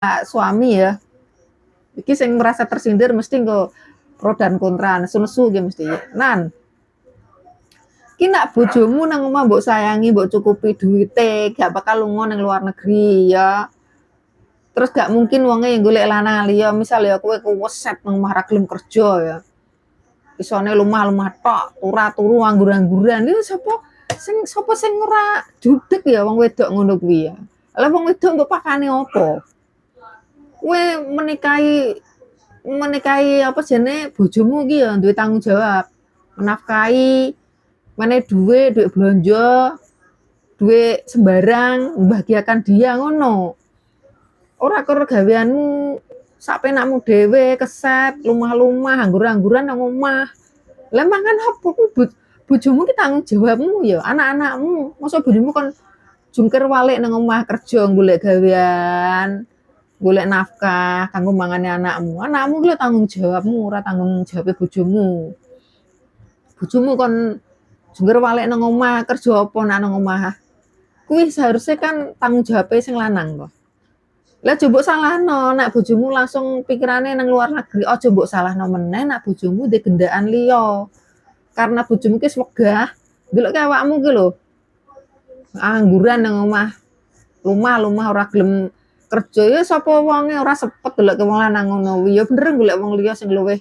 suami ya, iki sing merasa tersindir mesti nggo pro dan kontra, nesu-nesu ki mesti. Nan, ki nak bojomu nang omah mbok sayangi, mbok cukupi duite, gak bakal lunga ning luar negeri ya. Terus gak mungkin wonge yang golek lanang liya, misal ya kowe kuweset nang omah ra gelem kerja ya. Isone lumah-lumah tok, ora turu anggur-angguran. Iku sapa sing ora judeg ya wong wedok ngono kuwi ya. Lah wong wedok mbok pakane apa? Kowe menikahi apa jenenge bojomu iki ya duwe tanggung jawab. Menafkahi, meneh duit blonjo, duit sembarang, membahagiakan dia ngono. Ora karo gaweanmu sak penakmu dhewe, keset, lumah-lumah, anggur-angguran nang omah. Lah mangan apa ku bojomu ki tanggung jawabmu ya, anak-anakmu. Masa bojomu kon jungkir walik nang omah kerja golek gawean, golek nafkah kanggo mangane anakmu. Anakmu ki lho tanggung jawabmu, ora tanggung jawabe bojomu. Bojomu kon jungkir walik nang omah, kerja apa nak nang omah? Kuwi seharusnya kan tanggung jawabe sing lanang kok. Lah aja mbok salahno nek bojomu langsung pikirane nang luar negeri, aja mbok salahno meneh nek bojomu ndek gendaan liya. Karena bojomu ki wis wegah, ndelokke awakmu ki lho angguran nang omah, lumah-lumah ora gelem kerja ya sapa wonge ora sepet ndelokke wong lanang ngono kuwi ya bener golek wong liya sing luwih